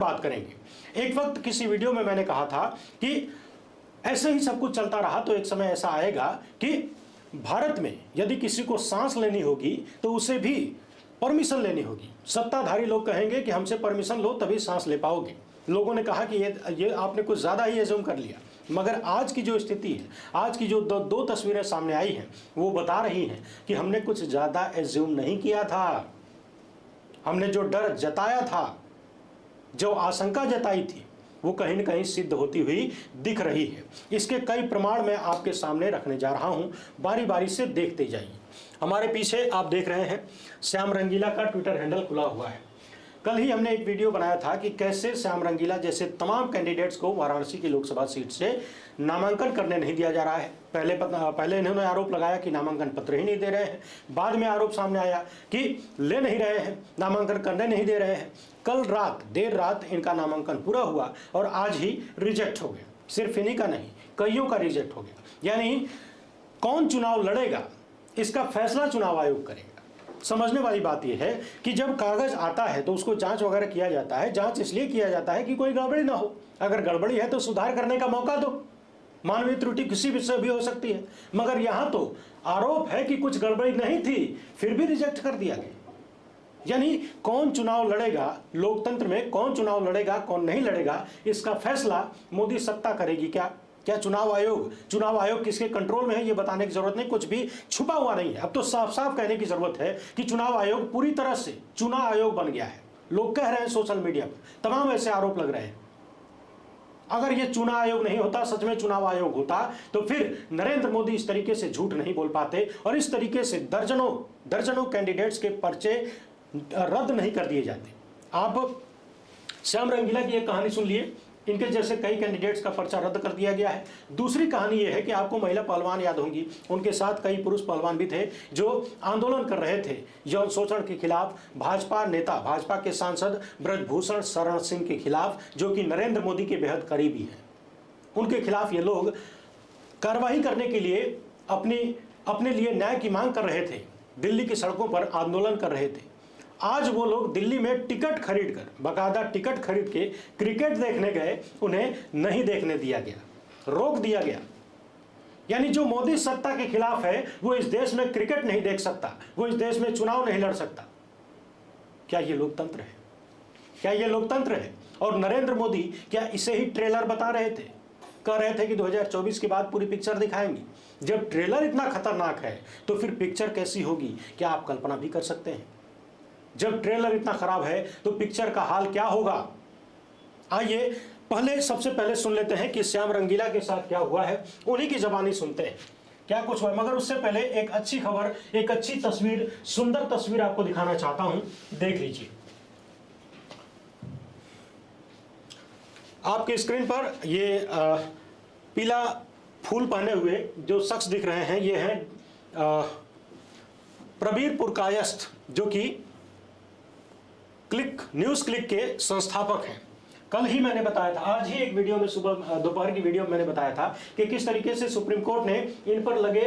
बात करेंगे। एक वक्त किसी वीडियो में मैंने कहा था कि ऐसे ही सब कुछ चलता रहा तो एक समय ऐसा आएगा कि भारत में यदि किसी को सांस लेनी होगी तो उसे भी परमिशन लेनी होगी। सत्ताधारी लोग कहेंगे कि हमसे परमिशन लो तभी सांस ले पाओगे। लोगों ने कहा कि ये आपने कुछ ज़्यादा ही एज्यूम कर लिया, मगर आज की जो स्थिति है, आज की जो दो तस्वीरें सामने आई हैं वो बता रही हैं कि हमने कुछ ज़्यादा एज्यूम नहीं किया था। हमने जो डर जताया था, जो आशंका जताई थी, वो कहीं न कहीं सिद्ध होती हुई दिख रही है। इसके कई प्रमाण मैं आपके सामने रखने जा रहा हूं, बारी बारी से देखते जाइए। हमारे पीछे आप देख रहे हैं श्याम रंगीला का ट्विटर हैंडल खुला हुआ है। कल ही हमने एक वीडियो बनाया था कि कैसे श्याम रंगीला जैसे तमाम कैंडिडेट्स को वाराणसी की लोकसभा सीट से नामांकन करने नहीं दिया जा रहा है। पहले इन्होंने आरोप लगाया कि नामांकन पत्र ही नहीं दे रहे हैं, बाद में आरोप सामने आया कि ले नहीं रहे हैं, नामांकन करने नहीं दे रहे हैं। कल रात देर रात इनका नामांकन पूरा हुआ और आज ही रिजेक्ट हो गया। सिर्फ इन्हीं का नहीं, कईयों का रिजेक्ट हो गया। यानी कौन चुनाव लड़ेगा इसका फैसला चुनाव आयोग करेगा। समझने वाली बात यह है कि जब कागज आता है तो उसको जांच वगैरह किया जाता है। जांच इसलिए किया जाता है कि कोई गड़बड़ी ना हो। अगर गड़बड़ी है तो सुधार करने का मौका दो। मानवीय त्रुटि किसी भी से भी हो सकती है, मगर यहां तो आरोप है कि कुछ गड़बड़ी नहीं थी, फिर भी रिजेक्ट कर दिया गया। यानी कौन चुनाव लड़ेगा, लोकतंत्र में कौन चुनाव लड़ेगा कौन नहीं लड़ेगा, इसका फैसला मोदी सत्ता करेगी। क्या चुनाव आयोग किसके कंट्रोल में है ये बताने की जरूरत नहीं, कुछ भी छुपा हुआ नहीं है। अब तो साफ साफ कहने की जरूरत है कि चुनाव आयोग पूरी तरह से चुनाव आयोग बन गया है। लोग कह रहे हैं सोशल मीडिया पर, तमाम ऐसे आरोप लग रहे हैं। अगर ये चुनाव आयोग नहीं होता, सच में चुनाव आयोग होता, तो फिर नरेंद्र मोदी इस तरीके से झूठ नहीं बोल पाते और इस तरीके से दर्जनों कैंडिडेट्स के पर्चे रद्द नहीं कर दिए जाते। आप श्याम रंगीला की एक कहानी सुन लिए, इनके जैसे कई कैंडिडेट्स का पर्चा रद्द कर दिया गया है। दूसरी कहानी यह है कि आपको महिला पहलवान याद होंगी, उनके साथ कई पुरुष पहलवान भी थे जो आंदोलन कर रहे थे यौन शोषण के खिलाफ। भाजपा के सांसद ब्रजभूषण शरण सिंह के खिलाफ, जो कि नरेंद्र मोदी के बेहद करीबी हैं, उनके खिलाफ ये लोग कार्रवाई करने के लिए अपने लिए न्याय की मांग कर रहे थे, दिल्ली की सड़कों पर आंदोलन कर रहे थे। आज वो लोग दिल्ली में टिकट खरीद कर, बाकायदा टिकट खरीद के क्रिकेट देखने गए, उन्हें नहीं देखने दिया गया, रोक दिया गया। यानी जो मोदी सत्ता के खिलाफ है वो इस देश में क्रिकेट नहीं देख सकता, वो इस देश में चुनाव नहीं लड़ सकता। क्या ये लोकतंत्र है? क्या ये लोकतंत्र है? और नरेंद्र मोदी क्या इसे ही ट्रेलर बता रहे थे? कह रहे थे कि 2024 के बाद पूरी पिक्चर दिखाएंगे। जब ट्रेलर इतना खतरनाक है तो फिर पिक्चर कैसी होगी, क्या आप कल्पना भी कर सकते हैं? जब ट्रेलर इतना खराब है तो पिक्चर का हाल क्या होगा? आइए सबसे पहले सुन लेते हैं कि श्याम रंगीला के साथ क्या हुआ है, उन्हीं की जबानी सुनते हैं क्या कुछ हुआ। मगर उससे पहले एक अच्छी खबर, एक अच्छी तस्वीर, सुंदर तस्वीर आपको दिखाना चाहता हूं, देख लीजिए। आपके स्क्रीन पर ये पीला फूल पहने हुए जो शख्स दिख रहे हैं, ये हैं प्रबीर पुरकायस्थ, जो कि न्यूज क्लिक के संस्थापक हैं। कल ही मैंने बताया था, आज ही एक वीडियो में, सुबह दोपहर की वीडियो में मैंने बताया था कि किस तरीके से सुप्रीम कोर्ट ने इन पर लगे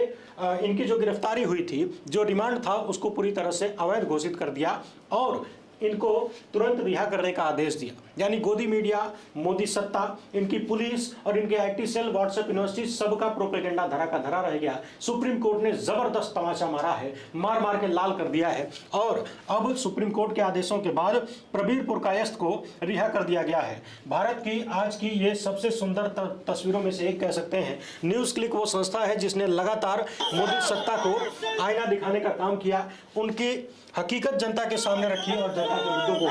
इनकी जो गिरफ्तारी हुई थी, जो रिमांड था, उसको पूरी तरह से अवैध घोषित कर दिया और इनको तुरंत रिहा करने का आदेश दिया। यानी गोदी मीडिया, मोदी सत्ता, इनकी पुलिस और इनके आईटी सेल, व्हाट्सएप यूनिवर्सिटी, सबका प्रोपेगेंडा धरा का धरा रह गया। सुप्रीम कोर्ट ने जबरदस्त तमाचा मारा है, मार के लाल कर दिया है और अब सुप्रीम कोर्ट के आदेशों के बाद प्रबीर पुरकायस्थ को रिहा कर दिया गया है। भारत की आज की ये सबसे सुंदर तस्वीरों में से एक कह सकते हैं। न्यूज क्लिक वो संस्था है जिसने लगातार मोदी सत्ता को आईना दिखाने का काम किया, उनकी हकीकत जनता के सामने रखी और जनता के मुद्दों को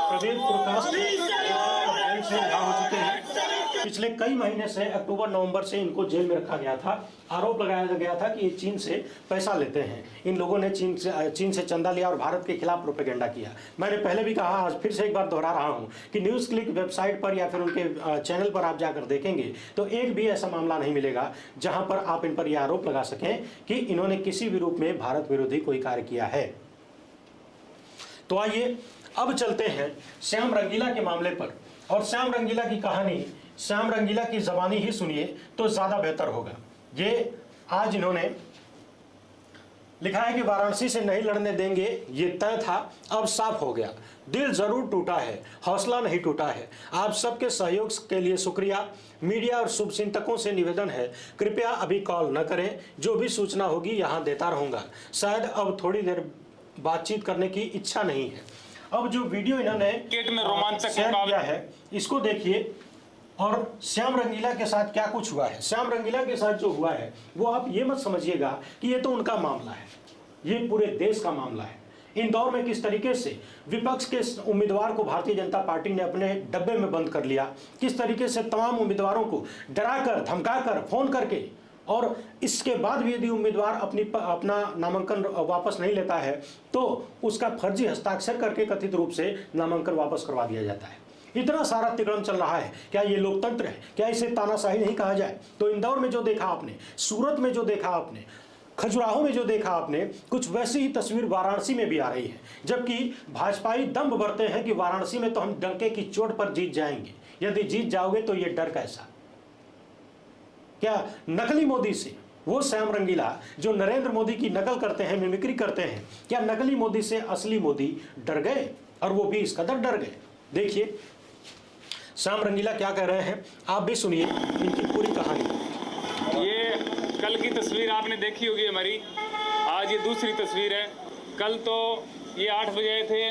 प्रबीर पुरकायस्थ से रिहा हो चुके हैं। पिछले कई महीने से, अक्टूबर नवंबर से इनको जेल में रखा गया था। आरोप लगाया गया था कि ये चीन से पैसा लेते हैं। इन लोगों ने चीन से चंदा लिया और भारत के खिलाफ प्रोपेगेंडा किया। मैंने पहले भी कहा, आज फिर से एक बार दोहरा रहा हूं कि न्यूज क्लिक वेबसाइट पर या फिर उनके चैनल पर आप जाकर देखेंगे तो एक भी ऐसा मामला नहीं मिलेगा जहां पर आप इन पर यह आरोप लगा सकें कि इन्होंने किसी भी रूप में भारत विरोधी कोई कार्य किया है। तो आइए अब चलते हैं श्याम रंगीला के मामले पर। और श्याम रंगीला की कहानी श्याम रंगीला की जबानी ही सुनिए तो ज्यादा बेहतर होगा। ये आज इन्होंने लिखा है कि वाराणसी से नहीं लड़ने देंगे, ये तय था, अब साफ हो गया। दिल जरूर टूटा है, हौसला नहीं टूटा है। आप सबके सहयोग के लिए शुक्रिया। मीडिया और शुभचिंतकों से निवेदन है, कृपया अभी कॉल न करें, जो भी सूचना होगी यहाँ देता रहूँगा। शायद अब थोड़ी देर बातचीत करने की इच्छा नहीं है। अब जो वीडियो इन्होंने में रोमांचक शेयर किया है इसको देखिए, और श्याम रंगीला के साथ क्या कुछ हुआ है। श्याम रंगीला के साथ जो हुआ है वो आप ये मत समझिएगा कि ये तो उनका मामला है, ये पूरे देश का मामला है। इंदौर में किस तरीके से विपक्ष के उम्मीदवार को भारतीय जनता पार्टी ने अपने डब्बे में बंद कर लिया, किस तरीके से तमाम उम्मीदवारों को डराकर धमकाकर फोन करके, और इसके बाद भी यदि उम्मीदवार अपना नामांकन वापस नहीं लेता है तो उसका फर्जी हस्ताक्षर करके कथित रूप से नामांकन वापस करवा दिया जाता है। इतना सारा तिकड़म चल रहा है। क्या ये लोकतंत्र है? क्या इसे तानाशाही नहीं कहा जाए? तो इंदौर में जो देखा आपने, सूरत में जो देखा आपने, खजुराहो में जो देखा आपने, कुछ वैसी ही तस्वीर वाराणसी में भी आ रही है। जबकि भाजपाई दम्भ भरते हैं कि वाराणसी में तो हम डंके की चोट पर जीत जाएंगे। यदि जीत जाओगे तो ये डर कैसा? क्या नकली मोदी से, वो श्याम रंगीला जो नरेंद्र मोदी की नकल करते हैं, मिमिक्री करते हैं, क्या नकली मोदी से असली मोदी डर गए? और वो भी इस कदर डर गए। देखिए श्याम रंगीला क्या कह रहे हैं, आप भी सुनिए इनकी पूरी कहानी। ये कल की तस्वीर आपने देखी होगी हमारी, आज ये दूसरी तस्वीर है। कल तो ये 8 बजे आए थे,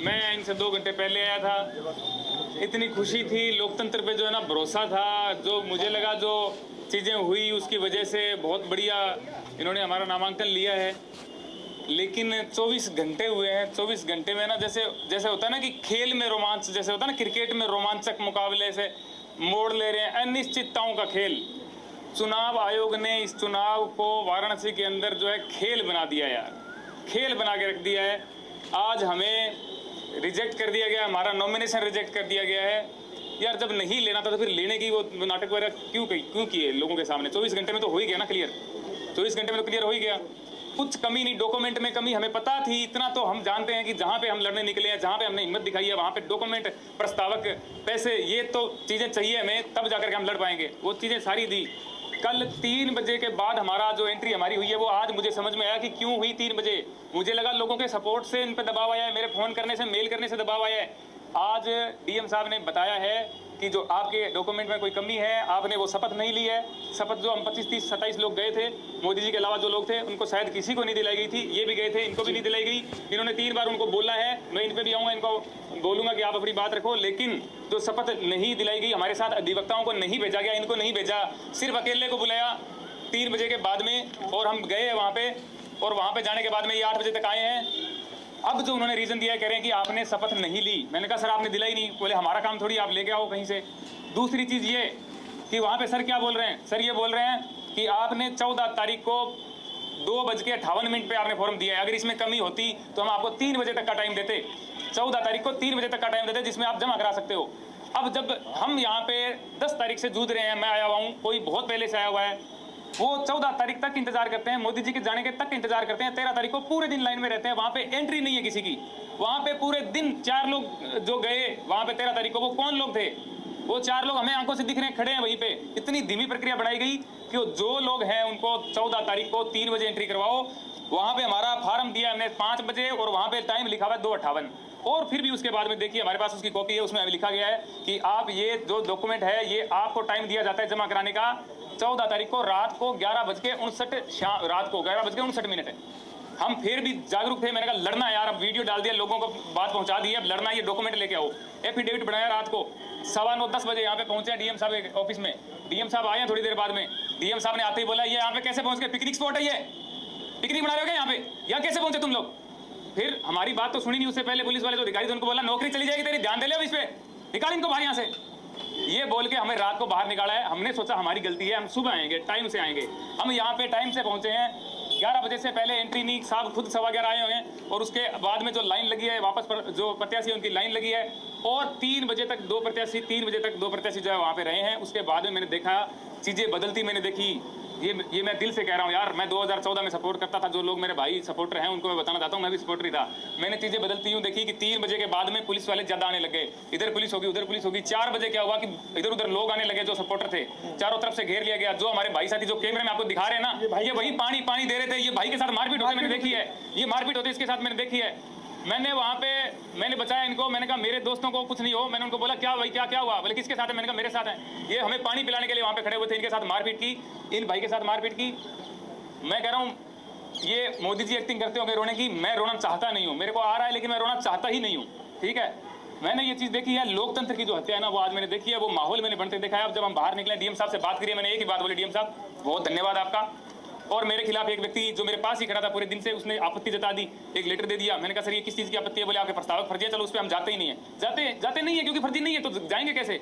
मैं इनसे 2 घंटे पहले आया था। इतनी खुशी थी, लोकतंत्र पे जो है ना भरोसा था, जो मुझे लगा जो चीज़ें हुई उसकी वजह से बहुत बढ़िया इन्होंने हमारा नामांकन लिया है। लेकिन 24 घंटे हुए हैं, 24 घंटे में ना जैसे होता है ना कि खेल में रोमांच, जैसे होता है ना क्रिकेट में रोमांचक मुकाबले से मोड़ ले रहे हैं, अनिश्चितताओं का खेल। चुनाव आयोग ने इस चुनाव को वाराणसी के अंदर जो है खेल बना दिया यार, खेल बना के रख दिया है। आज हमें रिजेक्ट कर दिया गया, हमारा नॉमिनेशन रिजेक्ट कर दिया गया है। यार जब नहीं लेना था तो फिर लेने की वो नाटक वगैरह क्यों किए लोगों के सामने? 24 घंटे में तो हो ही गया ना क्लियर, 24 घंटे में तो क्लियर हो ही गया। कुछ कमी नहीं, डॉक्यूमेंट में कमी हमें पता थी, इतना तो हम जानते हैं कि जहाँ पे हम लड़ने निकले हैं, जहाँ पे हमने हिम्मत दिखाई है, वहाँ पे डॉक्यूमेंट, प्रस्तावक, पैसे, ये तो चीज़ें चाहिए हमें, तब जाकर के हम लड़ पाएंगे। वो चीज़ें सारी दी। कल 3 बजे के बाद हमारा जो एंट्री हमारी हुई है वो आज मुझे समझ में आया कि क्यों हुई 3 बजे। मुझे लगा लोगों के सपोर्ट से इन पर दबाव आया है, मेरे फ़ोन करने से, मेल करने से दबाव आया है। आज डीएम साहब ने बताया है कि जो आपके डॉक्यूमेंट में कोई कमी है, आपने वो शपथ नहीं ली है। शपथ जो हम 25, 30, 27 लोग गए थे, मोदी जी के अलावा जो लोग थे, उनको शायद किसी को नहीं दिलाई गई थी। ये भी गए थे, इनको भी नहीं दिलाई गई। इन्होंने 3 बार उनको बोला है, मैं इन पर भी आऊँगा, इनको बोलूँगा कि आप अपनी बात रखो। लेकिन जो शपथ नहीं दिलाई गई, हमारे साथ अधिवक्ताओं को नहीं भेजा गया, इनको नहीं भेजा, सिर्फ अकेले को बुलाया 3 बजे के बाद में, और हम गए वहाँ पे, और वहाँ पे जाने के बाद में ये 8 बजे तक आए हैं। अब जो उन्होंने रीज़न दिया है, कह रहे हैं कि आपने शपथ नहीं ली। मैंने कहा सर आपने दिलाई नहीं। बोले हमारा काम थोड़ी, आप लेके आओ कहीं से। दूसरी चीज़ ये कि वहाँ पे सर क्या बोल रहे हैं, सर ये बोल रहे हैं कि आपने 14 तारीख को 2:58 पे आपने फॉर्म दिया है। अगर इसमें कमी होती तो हम आपको 3 बजे तक का टाइम देते, 14 तारीख को 3 बजे तक का टाइम देते, जिसमें आप जमा करा सकते हो। अब जब हम यहाँ पे 10 तारीख से जूझ रहे हैं, मैं आया हुआ हूँ, कोई बहुत पहले से आया हुआ है, वो 14 तारीख तक इंतजार करते हैं, मोदी जी के जाने के तक इंतजार करते हैं। 13 तारीख को पूरे दिन लाइन में रहते हैं, वहाँ पे एंट्री नहीं है किसी की। वहाँ पे पूरे दिन 4 लोग जो गए वहाँ पे 13 तारीख को, वो कौन लोग थे? वो 4 लोग हमें आंखों से दिख रहे हैं, खड़े हैं वहीं पे। इतनी धीमी प्रक्रिया बढ़ाई गई कि जो लोग हैं उनको 14 तारीख को 3 बजे एंट्री करवाओ। वहाँ पे हमारा फार्म दिया हमने 5 बजे, और वहाँ पे टाइम लिखा हुआ है 2:58। और फिर भी उसके बाद में देखिए हमारे पास उसकी कॉपी है, उसमें लिखा गया है कि आप ये जो डॉक्यूमेंट है, ये आपको टाइम दिया जाता है जमा कराने का 14 तारीख को रात को 11:59, रात को 11:59 है। हम फिर भी जागरूक थे। मैंने कहा लड़ना यार, अब वीडियो डाल दिया, लोगों को बात पहुंचा दी है, अब लड़ना, ये डॉक्यूमेंट लेके आओ। एफिडेविट बनाया रात को 9:15-10 बजे यहाँ पे पहुंचे डीएम साहब के ऑफिस में। डीएम साहब आए हैं थोड़ी देर बाद में। डीएम साहब ने आते ही बोला ये यहाँ पे कैसे पहुंच गए, पिकनिक स्पॉट है ये, पिकनिक बना रहे हो क्या यहाँ पे, यहाँ कैसे पहुंचे तुम लोग? फिर हमारी बात तो सुनी नहीं। उससे पहले पुलिस वाले जो अधिकारी थे उनको बोला नौकरी चली जाएगी तेरी, ध्यान दे ले अब इस पे, निकाल इनको बाहर यहाँ से। ये बोल के हमें रात को बाहर निकाला है। हमने सोचा हमारी गलती है, हम सुबह आएंगे, टाइम से आएंगे। हम यहाँ पे टाइम से पहुंचे हैं, 11 बजे से पहले एंट्री नहीं, साहब खुद 11:15 आए हुए हैं। और उसके बाद में जो लाइन लगी है वापस पर, जो प्रत्याशी उनकी लाइन लगी है, और 3 बजे तक 2 प्रत्याशी, 3 बजे तक 2 प्रत्याशी जो है वहाँ पे रहे हैं। उसके बाद में मैंने देखा चीज़ें बदलती, मैंने देखी। ये मैं दिल से कह रहा हूँ यार, मैं 2014 में सपोर्ट करता था, जो लोग मेरे भाई सपोर्टर हैं उनको मैं बताना चाहता हूँ, मैं भी सपोर्टर ही था। मैंने चीज़ें बदलती हूँ देखी कि 3 बजे के बाद में पुलिस वाले ज़्यादा आने लगे, इधर पुलिस होगी उधर पुलिस होगी। 4 बजे क्या हुआ कि इधर उधर लोग आने लगे जो सपोर्टर थे, चारों तरफ से घेर लिया गया। जो हमारे भाई साथी जो कैमरे में आपको दिखा रहे हैं ना, ये वही पानी दे रहे थे। ये भाई के साथ मारपीट होती मैंने देखी है, ये मारपीट होती इसके साथ मैंने देखी है। मैंने वहाँ पे मैंने बचाया इनको, मैंने कहा मेरे दोस्तों को कुछ नहीं हो। मैंने उनको बोला क्या भाई क्या हुआ, बोले किसके साथ है, मैंने कहा मेरे साथ है। ये हमें पानी पिलाने के लिए वहाँ पे खड़े हुए थे, इनके साथ मारपीट की, इन भाई के साथ मारपीट की। मैं कह रहा हूँ ये मोदी जी एक्टिंग करते होंगे रोने की, मैं रोना चाहता नहीं हूँ, मेरे को आ रहा है लेकिन मैं रोना चाहता ही नहीं हूँ, ठीक है। मैंने ये चीज़ देखी है, लोकतंत्र की जो हत्या है ना वो आज मैंने देखी है, वो माहौल मैंने बनते देखा है। अब जब हम बाहर निकले, डीएम साहब से बात करिए, मैंने एक ही बात बोली, डीएम साहब बहुत धन्यवाद आपका। और मेरे खिलाफ एक व्यक्ति जो मेरे पास ही खड़ा था पूरे दिन से, उसने आपत्ति जता दी, एक लेटर दे दिया। मैंने कहा सर ये किस चीज़ की आपत्ति है, बोले आपके प्रस्तावक फर्जी है, चलो उस पर हम जाते ही नहीं है। जाते नहीं है क्योंकि फर्जी नहीं है तो जाएंगे कैसे।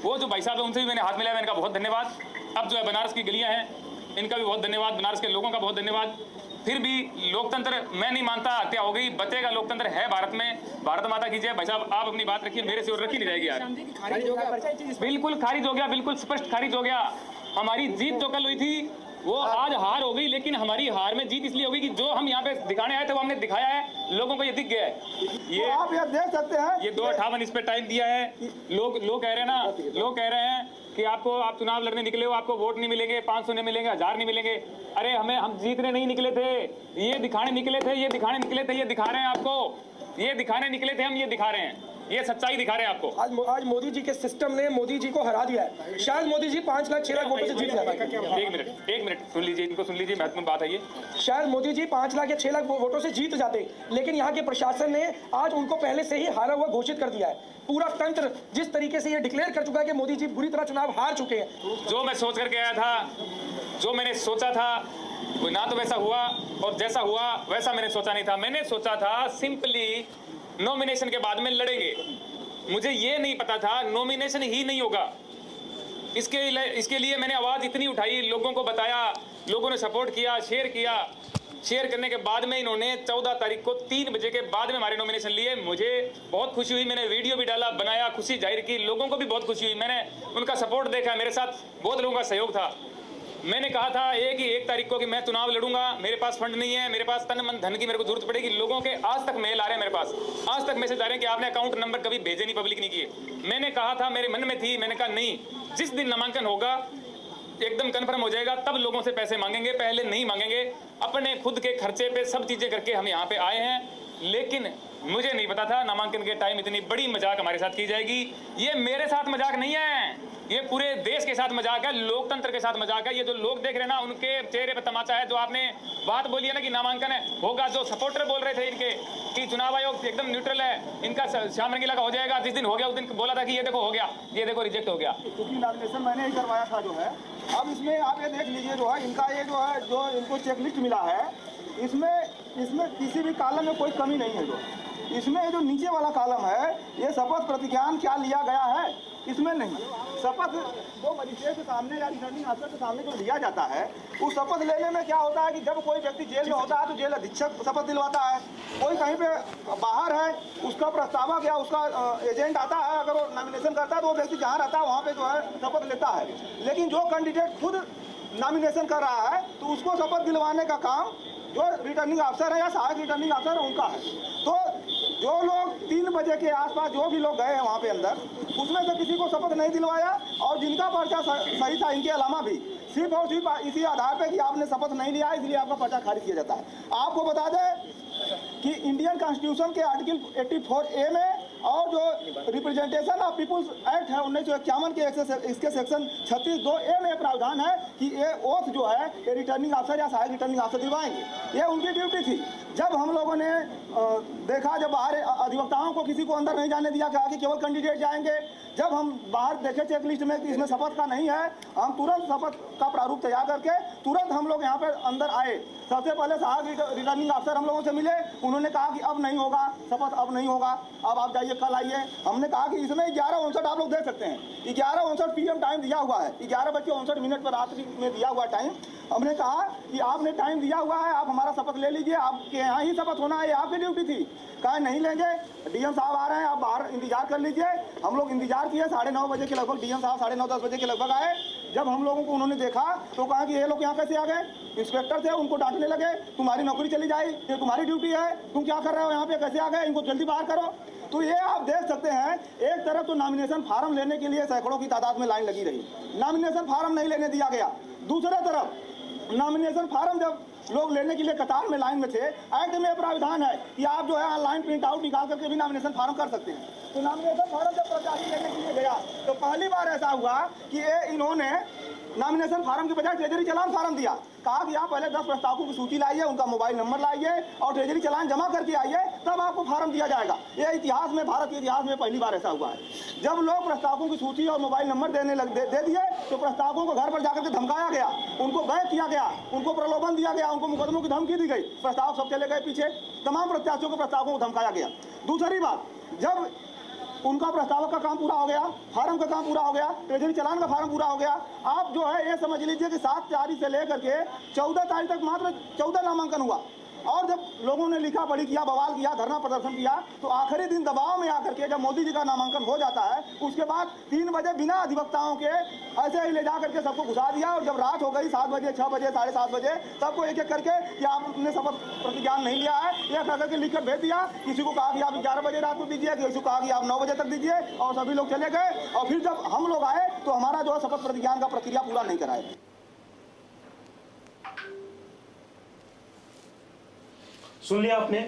वो जो भाई साहब है उनसे भी मैंने हाथ मिलाया, मैंने कहा बहुत धन्यवाद। अब जो है बनारस की गलियाँ हैं, इनका भी बहुत धन्यवाद, बनारस के लोगों का बहुत धन्यवाद। फिर भी लोकतंत्र मैं नहीं मानता हत्या हो गई, बचेगा लोकतंत्र है भारत में। भारत माता की जय। भाई साहब आप अपनी बात रखिए, मेरे से और रखी नहीं जाएगी यार। बिल्कुल खारिज हो गया, बिल्कुल स्पष्ट खारिज हो गया। हमारी जीत जो कल हुई थी वो आज हार हो गई, लेकिन हमारी हार में जीत इसलिए होगी कि जो हम यहाँ पे दिखाने आए थे वो हमने दिखाया है, लोगों को ये दिख गया है। ये आप ये देख सकते हैं, ये 2:58 इस पे टाइम दिया है। लोग कह रहे हैं ना, लोग कह रहे हैं कि आप चुनाव लड़ने निकले हो, आपको वोट नहीं मिलेंगे, 500 नहीं मिलेंगे, 1000 नहीं मिलेंगे। अरे हम जीतने नहीं निकले थे, ये दिखाने निकले थे, ये दिखाने निकले थे, ये दिखा रहे हैं आपको, ये दिखाने निकले थे हम, ये दिखा रहे हैं, ये सच्चाई दिखा रहे हैं आपको। आज मोदी जी के सिस्टम ने मोदी जी को हरा दिया है। शायद मोदी जी 5 लाख 6 लाख वोटों से जीत जाते। एक मिनट सुन लीजिए, इनको सुन लीजिए, महत्वपूर्ण बात है ये। शायद मोदी जी 5 लाख या 6 लाख वोटों से जीत जाते, लेकिन यहाँ के प्रशासन ने आज उनको पहले से ही हारा हुआ घोषित कर दिया है। पूरा तंत्र जिस तरीके से ये डिक्लेयर कर चुका है कि मोदी जी बुरी तरह चुनाव हार चुके हैं। जो मैं सोच करके आया था, जो मैंने सोचा था, ना तो वैसा हुआ, और जैसा हुआ वैसा मैंने सोचा नहीं था। मैंने सोचा था सिंपली नॉमिनेशन के बाद में लड़ेंगे, मुझे ये नहीं पता था नॉमिनेशन ही नहीं होगा। इसके लिए मैंने आवाज़ इतनी उठाई, लोगों को बताया, लोगों ने सपोर्ट किया, शेयर करने के बाद में इन्होंने 14 तारीख को 3 बजे के बाद में हमारे नॉमिनेशन लिए। मुझे बहुत खुशी हुई, मैंने वीडियो भी डाला, बनाया, खुशी जाहिर की, लोगों को भी बहुत खुशी हुई। मैंने उनका सपोर्ट देखा, मेरे साथ बहुत लोगों का सहयोग था। मैंने कहा था 1 तारीख को कि मैं चुनाव लड़ूंगा, मेरे पास फंड नहीं है, मेरे पास तन मन धन की मेरे को जरूरत पड़ेगी। लोगों के आज तक मेल आ रहे हैं मेरे पास, आज तक मैसेज आ रहे हैं कि आपने अकाउंट नंबर कभी भेजे नहीं, पब्लिक नहीं किए। मैंने कहा था, मेरे मन में थी, मैंने कहा नहीं, जिस दिन नामांकन होगा एकदम कन्फर्म हो जाएगा तब लोगों से पैसे मांगेंगे, पहले नहीं मांगेंगे। अपने खुद के खर्चे पे सब चीज़ें करके हम यहाँ पे आए हैं। लेकिन मुझे नहीं पता था नामांकन के टाइम इतनी बड़ी मजाक हमारे साथ की जाएगी। ये मेरे साथ मजाक नहीं है, ये पूरे देश के साथ मजाक है, लोकतंत्र के साथ मजाक है। ये जो लोग देख रहे हैं ना, उनके चेहरे पर तमाचा है। जो आपने बात बोली है ना कि नामांकन है होगा, जो सपोर्टर बोल रहे थे इनके कि चुनाव आयोग एकदम न्यूट्रल है, इनका श्याम रंगीला का हो जाएगा, जिस दिन हो गया उस दिन बोला था कि ये देखो हो गया, ये देखो रिजेक्ट हो गया। क्योंकि नॉमिनेशन मैंने ही करवाया था जो है। अब इसमें आप ये देख लीजिए जो है इनका ये जो है जो इनको चेकलिस्ट मिला है, इसमें किसी भी कॉलम में कोई कमी नहीं है। जो इसमें जो नीचे वाला कॉलम है, ये शपथ प्रतिज्ञान क्या लिया गया है, इसमें नहीं। शपथ जो मजिस्ट्रेट के सामने या रिटर्निंग अफसर के सामने जो लिया जाता है, उस शपथ लेने में क्या होता है कि जब कोई व्यक्ति जेल में होता है तो जेल अधीक्षक शपथ दिलवाता है। कोई कहीं पे बाहर है, उसका प्रस्तावक या उसका एजेंट आता है, अगर वो नॉमिनेशन करता है तो वो व्यक्ति जहाँ रहता है वहाँ पे जो है शपथ लेता है। लेकिन जो कैंडिडेट खुद नॉमिनेशन कर रहा है तो उसको शपथ दिलवाने का काम जो रिटर्निंग अफसर है या सहायक रिटर्निंग अफसर है उनका है। तो जो लोग 3 बजे के आसपास जो भी लोग गए हैं वहाँ पे अंदर, उसमें से किसी को शपथ नहीं दिलवाया, और जिनका पर्चा सही था इनके अलावा भी सिर्फ और सिर्फ इसी आधार पे कि आपने शपथ नहीं लिया इसलिए आपका पर्चा खारिज किया जाता है। आपको बता दें कि इंडियन कॉन्स्टिट्यूशन के आर्टिकल 84A में और जो रिप्रेजेंटेशन ऑफ पीपुल्स एक्ट है 1951 के इसके सेक्शन 36(2)A में प्रावधान है कि ये ओथ जो है ये रिटर्निंग अफसर या सहायक रिटर्निंग अफसर दिलवाएंगे। ये उनकी ड्यूटी थी। जब हम लोगों ने देखा, जब बाहर अधिवक्ताओं को किसी को अंदर नहीं जाने दिया, कहा कि केवल कैंडिडेट जाएंगे। जब हम बाहर देखे चेक लिस्ट में कि इसमें शपथ का नहीं है, हम तुरंत शपथ का प्रारूप तैयार करके तुरंत हम लोग यहाँ पर अंदर आए। सबसे पहले सहायक रिटर्निंग अफसर हम लोगों से मिले, उन्होंने कहा कि अब नहीं होगा शपथ, अब नहीं होगा, अब आप जाइए कल आइए। हमने कहा कि इसमें 11:59 आप लोग देख सकते हैं, 11:59 PM टाइम दिया हुआ है, 11:59 पर रात्रि में दिया हुआ टाइम। हमने कहा कि आपने टाइम दिया हुआ है, आप हमारा शपथ ले लीजिए, आपके यहाँ ही शपथ होना है, ये आपकी ड्यूटी थी। कहा नहीं लेंगे, डीएम साहब आ रहे हैं, आप बाहर इंतजार कर लीजिए। हम लोग इंतजार किए, 9:30 बजे के लगभग डीएम साहब 9:30-10 बजे के लगभग आए। जब हम लोगों को उन्होंने देखा तो कहा कि ये लोग यहाँ कैसे आ गए। इंस्पेक्टर थे, उनको डांटने लगे, तुम्हारी नौकरी चली जाए, ये तुम्हारी ड्यूटी है, तुम क्या कर रहे हो यहाँ पे, कैसे आ गए, इनको जल्दी बाहर करो। तो ये आप देख सकते हैं, एक तरफ तो नॉमिनेशन फार्म लेने के लिए सैकड़ों की तादाद में लाइन लगी रही, नॉमिनेशन फार्म नहीं लेने दिया गया। दूसरे तरफ नॉमिनेशन फार्म जब लोग लेने के लिए कतार में लाइन में थे, एक्ट में प्राविधान है कि आप जो है ऑनलाइन प्रिंट आउट निकाल करके भी नॉमिनेशन फार्म कर सकते हैं। तो नॉमिनेशन फार्म जब प्रत्याशी लेने के लिए गया तो पहली बार ऐसा हुआ कि इन्होंने नॉमिनेशन फार्म के बजाय ट्रेजरी चालान फार्म दिया। कहा कि आप पहले 10 प्रस्तावकों की सूची लाइए, उनका मोबाइल नंबर लाइए और ट्रेजरी चालान जमा करके आइए, तब आपको फार्म दिया जाएगा। ये इतिहास में, भारत के इतिहास में पहली बार ऐसा हुआ है। जब लोग प्रस्तावकों की सूची और मोबाइल नंबर दे दिए तो प्रस्तावकों को घर पर जाकर के धमकाया गया, उनको बैक किया गया, उनको प्रलोभन दिया गया, उनको मुकदमों की धमकी दी गई। प्रस्ताव सब चले गए पीछे, तमाम प्रत्याशियों को प्रस्तावकों को धमकाया गया। दूसरी बात, जब उनका प्रस्तावक का काम पूरा हो गया, फार्म का काम पूरा हो गया, ट्रेजरी चालान का फार्म पूरा हो गया, आप जो है ये समझ लीजिए कि 7 तारीख से लेकर के 14 तारीख तक मात्र 14 नामांकन हुआ। और जब लोगों ने लिखा पढ़ी किया, बवाल किया, धरना प्रदर्शन किया, तो आखिरी दिन दबाव में आकर के जब मोदी जी का नामांकन हो जाता है, उसके बाद 3 बजे बिना अधिवक्ताओं के ऐसे ही ले जा करके सबको घुसा दिया। और जब रात हो गई 7 बजे, 6 बजे, 7:30 बजे, सबको एक एक करके कि आपने शपथ प्रतिज्ञान नहीं लिया है, यह कह करके लिख कर भेज दिया। किसी को कहा कि आप 11 बजे रात को दीजिए, किसी को कहा कि आप 9 बजे तक दीजिए, और सभी लोग चले गए। और फिर जब हम लोग आए तो हमारा जो है शपथ प्रतिज्ञान का प्रक्रिया पूरा नहीं कराए। सुन लिया आपने,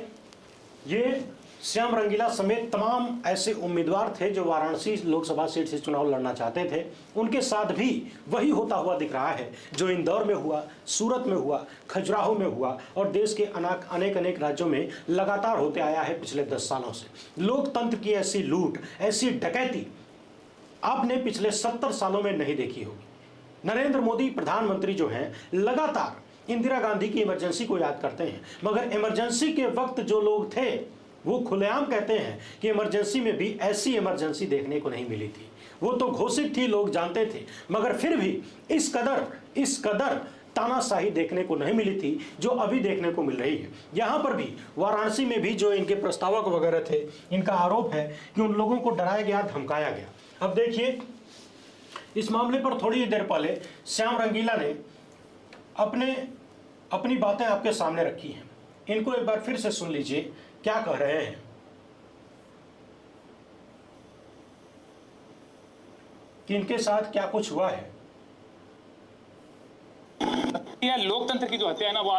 ये श्याम रंगीला समेत तमाम ऐसे उम्मीदवार थे जो वाराणसी लोकसभा सीट से चुनाव लड़ना चाहते थे। उनके साथ भी वही होता हुआ दिख रहा है जो इंदौर में हुआ, सूरत में हुआ, खजुराहो में हुआ और देश के अनेक राज्यों में लगातार होते आया है पिछले 10 सालों से। लोकतंत्र की ऐसी लूट, ऐसी डकैती आपने पिछले 70 सालों में नहीं देखी होगी। नरेंद्र मोदी प्रधानमंत्री जो हैं, लगातार इंदिरा गांधी की इमरजेंसी को याद करते हैं, मगर इमरजेंसी के वक्त जो लोग थे वो खुलेआम कहते हैं कि इमरजेंसी में भी ऐसी इमरजेंसी देखने को नहीं मिली थी। वो तो घोषित थी, लोग जानते थे, मगर फिर भी इस कदर तानाशाही देखने को नहीं मिली थी जो अभी देखने को मिल रही है। यहाँ पर भी, वाराणसी में भी जो इनके प्रस्तावक वगैरह थे, इनका आरोप है कि उन लोगों को डराया गया, धमकाया गया। अब देखिए, इस मामले पर थोड़ी देर पहले श्याम रंगीला ने अपनी बातें आपके सामने रखी हैं। इनको एक बार फिर से सुन लीजिए क्या कह रहे हैं। कि इनके साथ क्या कुछ हुआ है। लोकतंत्र की जो हत्या है ना, वो